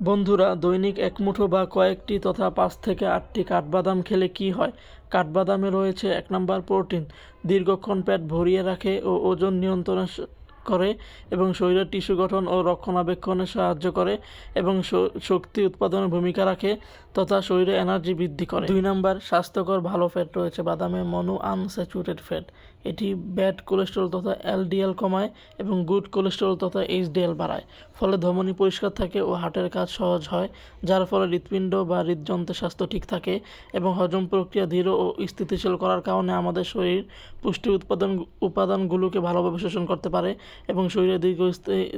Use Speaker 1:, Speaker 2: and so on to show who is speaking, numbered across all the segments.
Speaker 1: বন্ধুরা, দৈনিক এক মুঠো বা কয়েকটি তথা 5 থেকে 8টি কাঠবাদাম খেলে কি হয়? কাঠবাদামে রয়েছে 1 নাম্বার প্রোটিন, দীর্ঘক্ষণ পেট ভরিয়ে রাখে ও ওজন নিয়ন্ত্রণ করে এবং শরীরের টিস্যু গঠন ও রক্ষণাবেক্ষণে সাহায্য করে এবং শক্তি উৎপাদনের ভূমিকা রাখে তথা শরীরে এনার্জি বৃদ্ধি করে। 2 নাম্বার, স্বাস্থ্যকর ভালো ফ্যাট রয়েছে বাদামে মনো আনস্যাচুরেটেড ফ্যাট। এটি ব্যাড কোলেস্টেরল তথা এলডিএল কমায় এবং গুড কোলেস্টেরল তথা এইচডিএল বাড়ায়। ফলে ধমনী পরিষ্কার থাকে ও হার্টের কাজ সহজ হয়, যার ফলে হৃৎপিণ্ড বা হৃদযন্ত্রের স্বাস্থ্য ঠিক থাকে এবং হজম প্রক্রিয়া ধীর ও স্থিতিশীল করার কারণে আমাদের শরীর পুষ্টি উপাদানগুলোকে ভালোভাবে শোষণ করতে পারে এবং শরীরে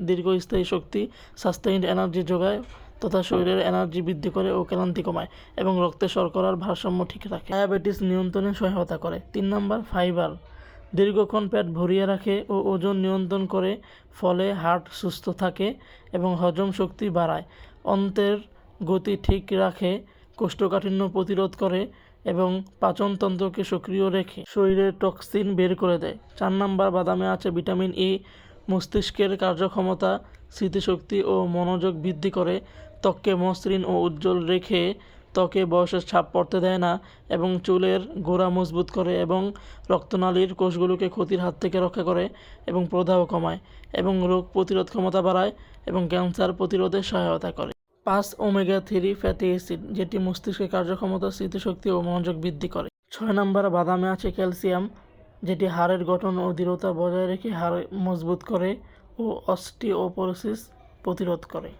Speaker 1: দীর্ঘস্থায়ী শক্তি সাস্টেইনড এনার্জি যোগায় তথা শরীরের এনার্জি বৃদ্ধি করে ও ক্লান্তি কমায় এবং রক্তে শর্করার ভারসাম্য ঠিক রাখে। ডায়াবেটিস নিয়ন্ত্রণে সহায়তা করে। 3 নাম্বার, ফাইবার দীর্ঘক্ষণ পেট ভরিয়ে রাখে ও ওজন নিয়ন্ত্রণ করে, ফলে হার্ট সুস্থ থাকে এবং হজম শক্তি বাড়ায়, অন্ত্রের গতি ঠিক রাখে, কোষ্ঠকাঠিন্য প্রতিরোধ করে এবং পাচনতন্ত্রকে সক্রিয় রেখে শরীরের টক্সিন বের করে দেয়। 4 নাম্বার, বাদামে আছে ভিটামিন ই, মস্তিষ্কের কার্যক্ষমতা, স্মৃতিশক্তি ও মনোযোগ বৃদ্ধি করে, ত্বককে মসৃণ ও উজ্জ্বল রেখে ত্বকে বয়সের ছাপ পড়তে দেয় না এবং চুলের গোড়া মজবুত করে এবং রক্তনালীর কোষগুলোকে ক্ষতির হাত থেকে রক্ষা করে এবং প্রদাহ কমায় এবং রোগ প্রতিরোধ ক্ষমতা বাড়ায় এবং ক্যান্সার প্রতিরোধে সহায়তা করে। 5 ওমেগা-3 ফ্যাটি অ্যাসিড, যেটি মস্তিষ্কের কার্যক্ষমতা, স্মৃতিশক্তি ও মনোযোগ বৃদ্ধি করে। 6 নম্বর, বাদামে আছে ক্যালসিয়াম, যেটি হাড়ের গঠন ও দৃঢ়তা বজায় রেখে হাড় মজবুত করে ও অস্টিওপোরোসিস প্রতিরোধ করে।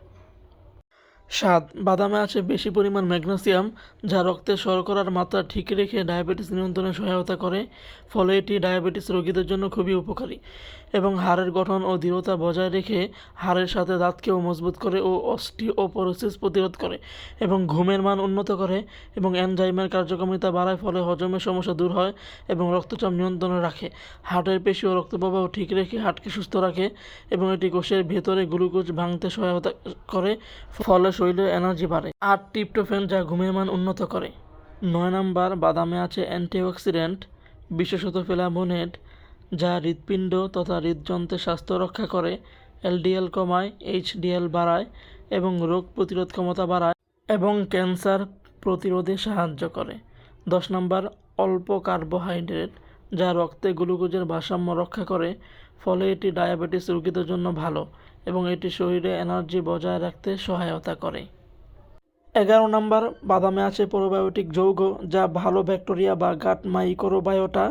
Speaker 1: 7, বাদামে আছে বেশি পরিমাণ ম্যাগনেসিয়াম, যা রক্তে শর্করার মাত্রা ঠিক রেখে ডায়াবেটিস নিয়ন্ত্রণে সহায়তা করে, ফলে এটি ডায়াবেটিস রোগীদের জন্য খুবই উপকারী এবং হাড়ের গঠন ও দৃঢ়তা বজায় রেখে হাড়ের সাথে দাঁতকেও মজবুত করে ও অস্টিওপোরোসিস প্রতিরোধ করে এবং ঘুমের মান উন্নত করে এবং এনজাইমের কার্যকারিতা বাড়ায়, ফলে হজমের সমস্যা দূর হয় এবং রক্তচাপ নিয়ন্ত্রণে রাখে। হার্টের পেশি ও রক্তপ্রবাহ ঠিক রেখে হার্টকে সুস্থ রাখে এবং এটি কোষের ভেতরে গ্লুকোজ ভাঙতে সহায়তা করে, ফলে শরীরে এনার্জি বাড়ে। 8, ট্রিপ্টোফ্যান, যা ঘুমের মান উন্নত করে। 9 নাম্বার, বাদামে আছে অ্যান্টিঅক্সিডেন্ট, বিশেষত ফ্ল্যাভোনয়েড, যা হৃৎপিণ্ড তথা হৃদযন্ত্রের স্বাস্থ্য রক্ষা করে, এলডিএল কমায়, এইচডিএল বাড়ায় এবং রোগ প্রতিরোধ ক্ষমতা বাড়ায় এবং ক্যান্সার প্রতিরোধে সাহায্য করে। 10 নাম্বার, অল্প কার্বোহাইড্রেট, যা রক্তে গ্লুকোজের ভারসাম্য রক্ষা করে, ফলে এটি ডায়াবেটিস রোগীদের জন্য ভালো এবং এটি শরীরে এনার্জি বজায় রাখতে সহায়তা করে। 11 নাম্বার, বাদামে আছে প্রোবায়োটিক যৌগ, যা ভালো ব্যাকটেরিয়া বা গাট মাইক্রোবায়োটা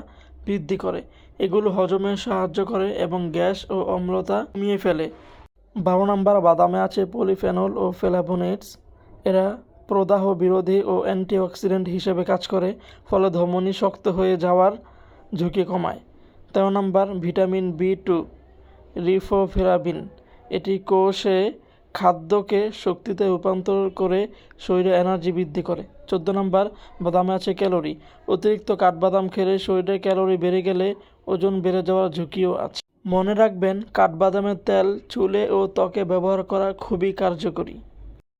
Speaker 1: বৃদ্ধি করে। এগুলো হজমে সাহায্য করে এবং গ্যাস ও অম্লতা কমিয়ে ফেলে। 12 নাম্বার, বাদামে আছে পলিফেনল ও ফ্ল্যাভোনয়েডস, এরা প্রদাহ বিরোধী ও অ্যান্টিঅক্সিডেন্ট হিসেবে কাজ করে, ফলে ধমনী শক্ত হয়ে যাওয়ার ঝুঁকি কমায়। 13 নাম্বার, ভিটামিন বি2, রিবোফ্লাভিন, এটি কোষে খাদ্যকে শক্তিতে রূপান্তর করে শরীরে এনার্জি বৃদ্ধি করে। 14 নাম্বার, বাদামে আছে ক্যালোরি, অতিরিক্ত কাঠবাদাম খেলে শরীরে ক্যালোরি বেড়ে গেলে ওজন বেড়ে যাওয়ার ঝুঁকিও আছে। মনে রাখবেন, কাঠবাদামের তেল চুলে ও ত্বকে ব্যবহার করা খুবই কার্যকরী।